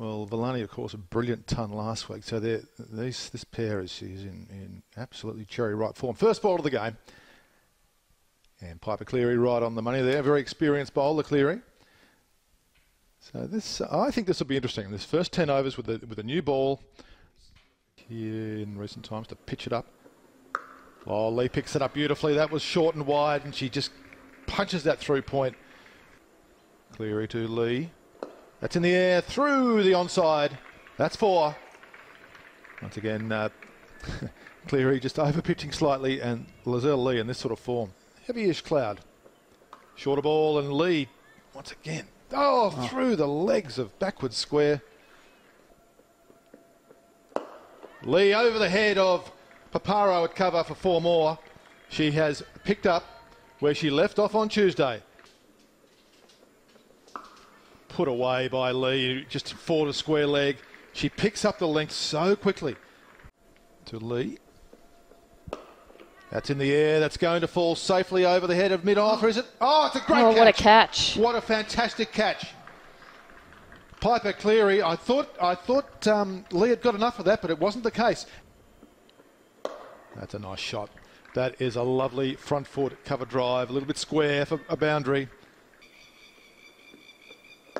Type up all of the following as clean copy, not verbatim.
Well, Villani, of course, a brilliant ton last week. So this pair is in absolutely cherry ripe form. First ball of the game. And Piper Cleary right on the money there. Very experienced bowler, Cleary. So I think this will be interesting. This first 10 overs with a new ball here in recent times to pitch it up. Oh, Lee picks it up beautifully. That was short and wide, and she just punches that through point. Cleary to Lee. That's in the air, through the onside. That's 4. Once again, Cleary just over-pitching slightly, and Lizelle Lee in this sort of form. Heavy-ish cloud. Shorter ball, and Lee, once again, through the legs of backward square. Lee over the head of Paparo at cover for 4 more. She has picked up where she left off on Tuesday. Put away by Lee, just 4 to square leg. She picks up the length so quickly. To Lee. That's in the air. That's going to fall safely over the head of mid-off, is it? Oh, it's a great catch. What a catch. What a fantastic catch. Piper Cleary, I thought Lee had got enough of that, but it wasn't the case. That's a nice shot. That is a lovely front foot cover drive, a little bit square for a boundary.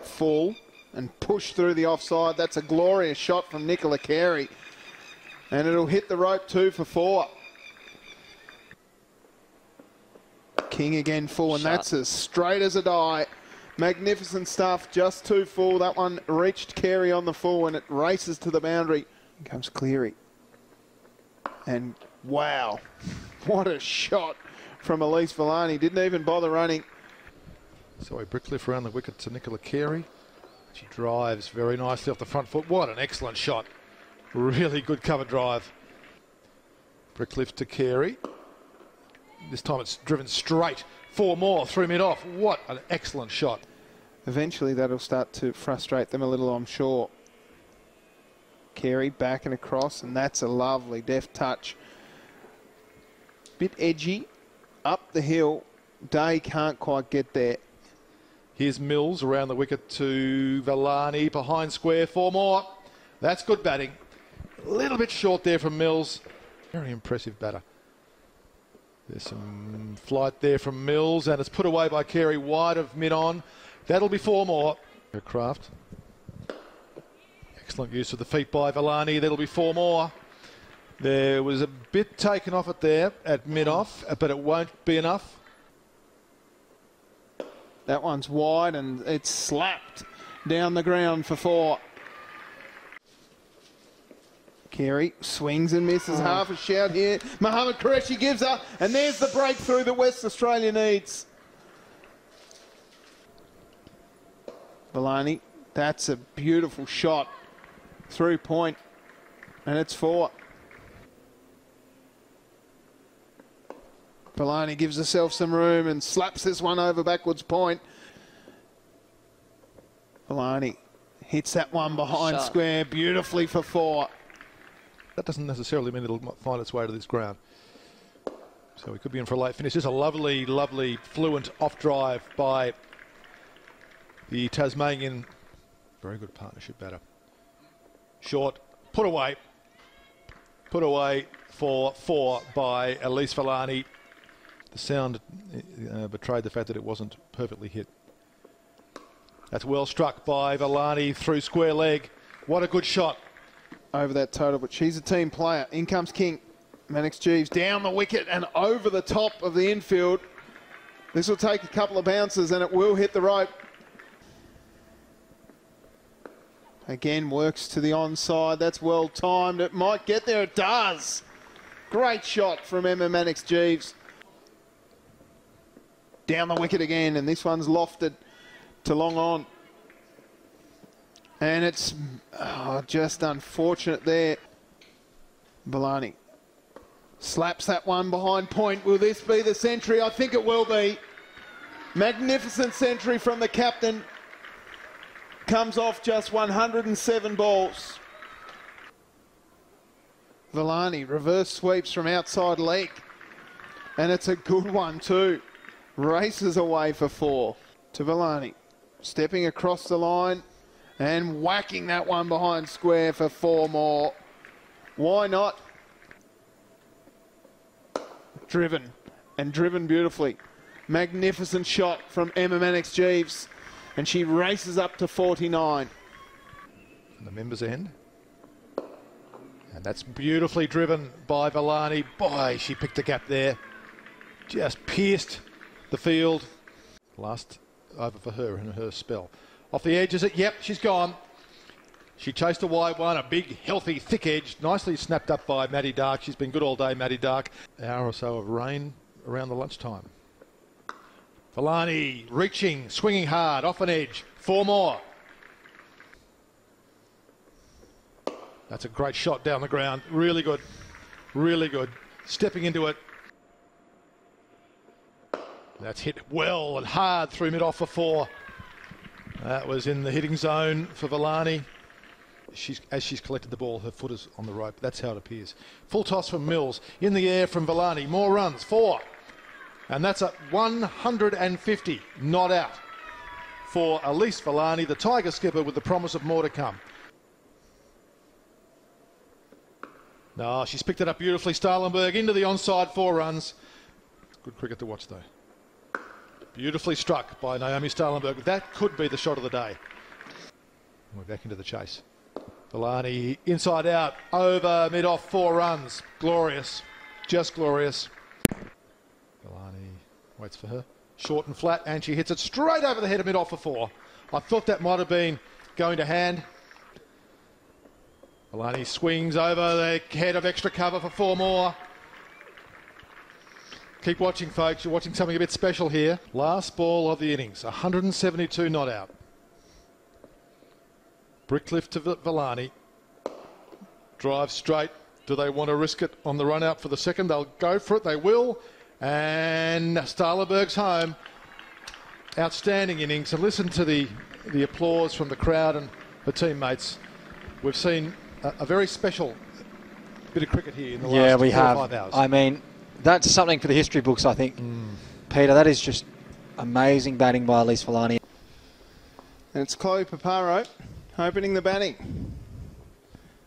Full and push through the offside. That's a glorious shot from Nicola Carey. And it'll hit the rope too for 4. King again full, and that's as straight as a die. Magnificent stuff, just too full. That one reached Carey on the full, and it races to the boundary. Here comes Cleary. And wow, what a shot from Elyse Villani. Didn't even bother running. So a Brickliff around the wicket to Nicola Carey. She drives very nicely off the front foot. What an excellent shot. Really good cover drive. Brickliff to Carey. This time it's driven straight. 4 more through mid-off. What an excellent shot. Eventually that'll start to frustrate them a little, I'm sure. Carey back and across, and that's a lovely deft touch. Bit edgy, up the hill. Day can't quite get there. Here's Mills around the wicket to Villani, behind square, 4 more. That's good batting. A little bit short there from Mills. Very impressive batter. There's some flight there from Mills, and it's put away by Carey wide of mid-on. That'll be 4 more. Craft. Excellent use of the feet by Villani. That'll be 4 more. There was a bit taken off it there at mid-off, but it won't be enough. That one's wide, and it's slapped down the ground for 4. Carey swings and misses. Half a shout here. Mohamed Qureshi gives her, and there's the breakthrough that West Australia needs. Villani, that's a beautiful shot through point, and it's 4. Villani gives herself some room and slaps this one over backwards point. Villani hits that one behind square beautifully for 4. That doesn't necessarily mean it'll find its way to this ground. So we could be in for a late finish. This is a lovely, lovely, fluent off drive by the Tasmanian. Very good partnership batter. Short, put away. Put away for 4 by Elyse Villani. The sound betrayed the fact that it wasn't perfectly hit. That's well struck by Villani through square leg. What a good shot. Over that total, but she's a team player. In comes King. Mannix Jeeves down the wicket and over the top of the infield. This will take a couple of bounces and it will hit the rope. Again, works to the onside. That's well timed. It might get there. It does. Great shot from Emma Mannix Jeeves. Down the wicket again, and this one's lofted to long on. And it's just unfortunate there. Villani slaps that one behind point. Will this be the century? I think it will be. Magnificent century from the captain. Comes off just 107 balls. Villani reverse sweeps from outside leg. And it's a good one too. Races away for 4 to Villani. Stepping across the line. And whacking that one behind square for 4 more. Why not? Driven, and driven beautifully. Magnificent shot from Emma Mannix-Jeeves, and she races up to 49. From the members' end. And that's beautifully driven by Villani. Boy, she picked a gap there. Just pierced the field. Last over for her in her spell. Off the edge, is it? Yep, she's gone. She chased a wide one, a big, healthy, thick edge. Nicely snapped up by Maddie Dark. She's been good all day, Maddie Dark. An hour or so of rain around the lunchtime. Villani reaching, swinging hard, off an edge. 4 more. That's a great shot down the ground. Really good. Really good. Stepping into it. That's hit well and hard through mid-off for 4. That was in the hitting zone for Villani. As she's collected the ball, her foot is on the rope. That's how it appears. Full toss from Mills. In the air from Villani. More runs. 4. And that's at 150. Not out for Elyse Villani, the Tiger skipper, with the promise of more to come. No, she's picked it up beautifully. Stalenberg into the onside, 4 runs. Good cricket to watch, though. Beautifully struck by Naomi Stalenberg. That could be the shot of the day. We're back into the chase. Villani inside out, over mid-off, 4 runs. Glorious, just glorious. Villani waits for her. Short and flat, and she hits it straight over the head of mid-off for 4. I thought that might have been going to hand. Villani swings over the head of extra cover for 4 more. Keep watching, folks. You're watching something a bit special here. Last ball of the innings, 172 not out. Bricklift to Villani. Drive straight. Do they want to risk it on the run out for the second? They'll go for it. They will. And Stalenberg's home. Outstanding innings. And listen to the applause from the crowd and her teammates. We've seen a very special bit of cricket here in the last 4 or 5 hours. I mean, that's something for the history books, I think. Peter, that is just amazing batting by Elyse Villani. And it's Chloe Paparo opening the batting.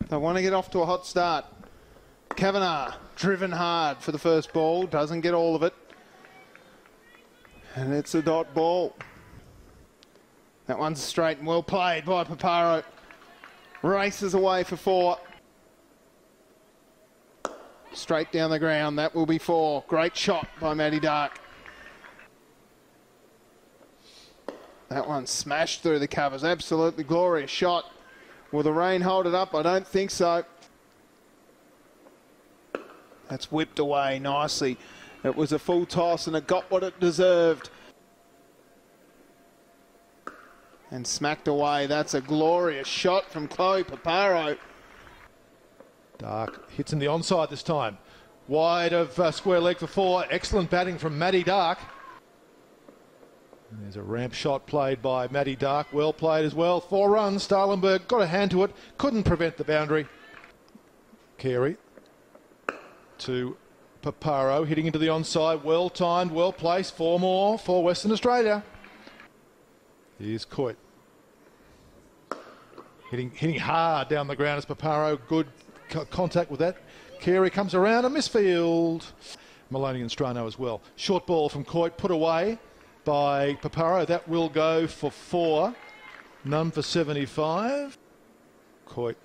They want to get off to a hot start. Kavanagh driven hard for the first ball. Doesn't get all of it. And it's a dot ball. That one's straight and well played by Paparo. Races away for 4. Straight down the ground. That will be 4. Great shot by Maddie Dark. That one smashed through the covers. Absolutely glorious shot. Will the rain hold it up? I don't think so. That's whipped away nicely. It was a full toss and it got what it deserved. And smacked away. That's a glorious shot from Chloe Paparo. Dark hits in the onside this time. Wide of square leg for 4. Excellent batting from Maddie Dark. And there's a ramp shot played by Maddie Dark. Well played as well. 4 runs. Stalenberg got a hand to it. Couldn't prevent the boundary. Carey to Paparo. Hitting into the onside. Well timed. Well placed. 4 more for Western Australia. Here's Coit. Hitting hard down the ground as Paparo. Good contact with that. Carey comes around a misfield. Maloney and Strano as well. Short ball from Coit put away by Paparo. That will go for 4. None for 75. Coit.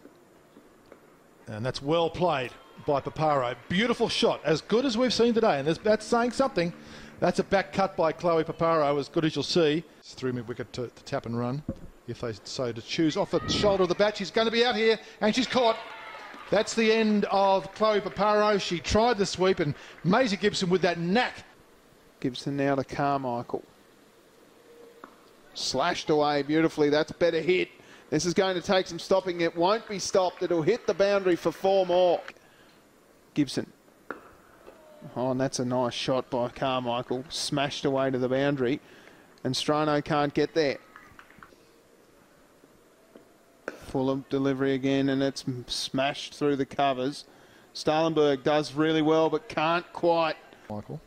And that's well played by Paparo. Beautiful shot. As good as we've seen today. And that's saying something. That's a back cut by Chloe Paparo, as good as you'll see. It's through mid-wicket to tap and run, if they so to choose. Off the shoulder of the bat, she's going to be out here, and she's caught. That's the end of Chloe Paparo. She tried the sweep, and Maisie Gibson with that knack. Gibson now to Carmichael. Slashed away beautifully. That's better hit. This is going to take some stopping. It won't be stopped. It'll hit the boundary for 4 more. Gibson. Oh, and that's a nice shot by Carmichael. Smashed away to the boundary. And Strano can't get there. Full of delivery again, and it's smashed through the covers. Stalenberg does really well, but can't quite. Michael.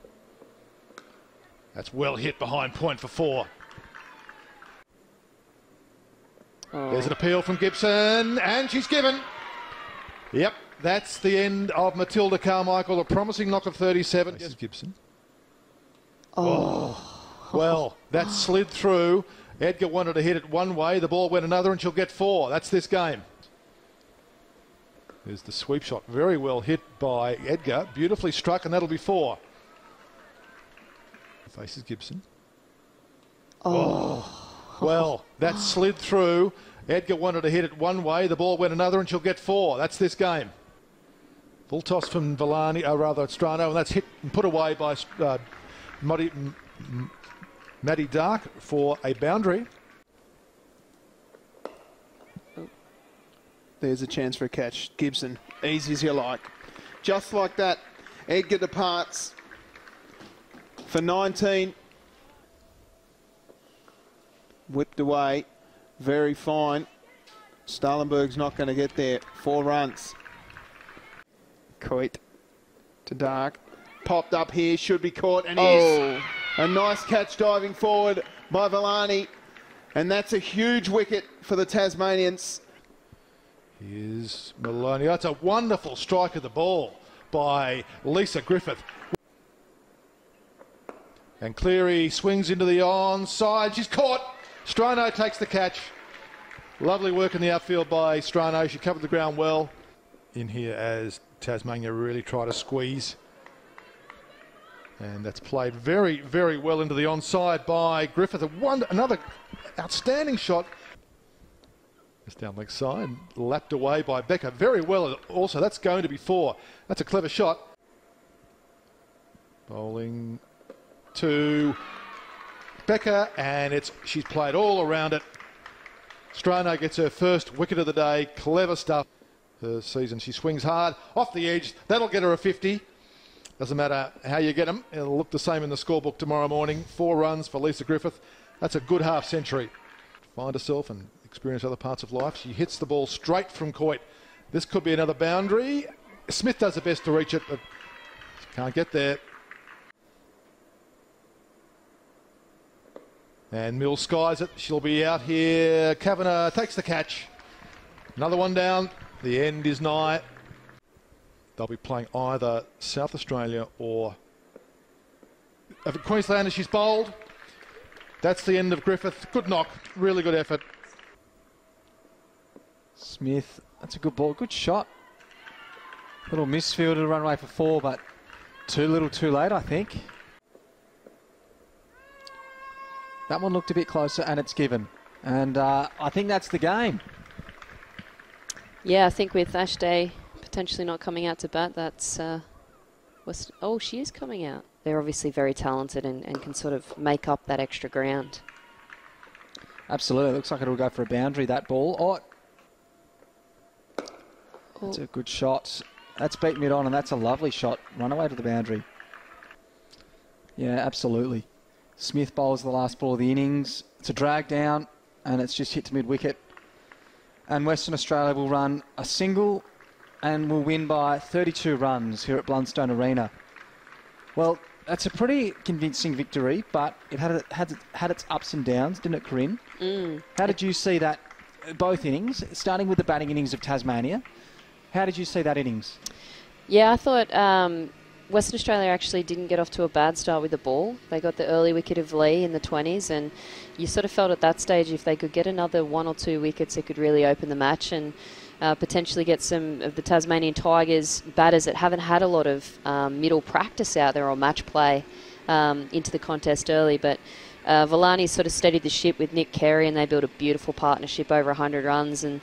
That's well hit behind point for 4. There's an appeal from Gibson, and she's given. Yep, that's the end of Matilda Carmichael, a promising knock of 37. Yes, Gibson. Well, that slid through. Edgar wanted to hit it one way, the ball went another, and she'll get 4. That's this game. There's the sweep shot, very well hit by Edgar, beautifully struck, and that'll be 4. Faces Gibson. Well, that slid through. Edgar wanted to hit it one way, the ball went another, and she'll get 4. That's this game. Full toss from Villani, or rather Strano, and that's hit and put away by Maddie Dark for a boundary. There's a chance for a catch. Gibson, easy as you like. Just like that, Edgar departs for 19. Whipped away. Very fine. Stalenberg's not going to get there. 4 runs. Coit to Dark. Popped up here. Should be caught. And is. A nice catch diving forward by Villani. And that's a huge wicket for the Tasmanians. Here's Maloney. That's a wonderful strike of the ball by Lisa Griffith. And Cleary swings into the onside. She's caught. Strano takes the catch. Lovely work in the outfield by Strano. She covered the ground well in here as Tasmania really try to squeeze. And that's played very, very well into the onside by Griffith. Another outstanding shot. Just down leg side, lapped away by Becker. Very well also. That's going to be 4. That's a clever shot. Bowling to Becker, and she's played all around it. Strano gets her first wicket of the day. Clever stuff. Her season. She swings hard off the edge. That'll get her a 50. Doesn't matter how you get them. It'll look the same in the scorebook tomorrow morning. 4 runs for Lisa Griffith. That's a good half century. Find herself and experience other parts of life. She hits the ball straight from Coit. This could be another boundary. Smith does the best to reach it, but can't get there. And Mills skies it. She'll be out here. Kavanagh takes the catch. Another one down. The end is nigh. They'll be playing either South Australia or Queensland as she's bowled. That's the end of Griffith. Good knock. Really good effort. Smith, that's a good ball. Good shot. Little misfield to run away for 4, but too little too late, I think. That one looked a bit closer, and it's given. And I think that's the game. Yeah, I think with Ash Day potentially not coming out to bat, that's... oh, she is coming out. They're obviously very talented and can sort of make up that extra ground. Absolutely. Looks like it'll go for a boundary, that ball. That's a good shot. That's beat mid on, and that's a lovely shot. Run away to the boundary. Yeah, absolutely. Smith bowls the last ball of the innings. It's a drag down, and it's just hit to mid-wicket. And Western Australia will run a single and will win by 32 runs here at Blundstone Arena. Well, that's a pretty convincing victory, but it had its ups and downs, didn't it, Corinne? How did you see that, both innings, starting with the batting innings of Tasmania? How did you see that innings? Yeah, I thought Western Australia actually didn't get off to a bad start with the ball. They got the early wicket of Lee in the 20s, and you sort of felt at that stage if they could get another 1 or 2 wickets, it could really open the match and potentially get some of the Tasmanian Tigers batters that haven't had a lot of middle practice out there or match play into the contest early. But Villani sort of steadied the ship with Nick Carey, and they built a beautiful partnership over 100 runs. And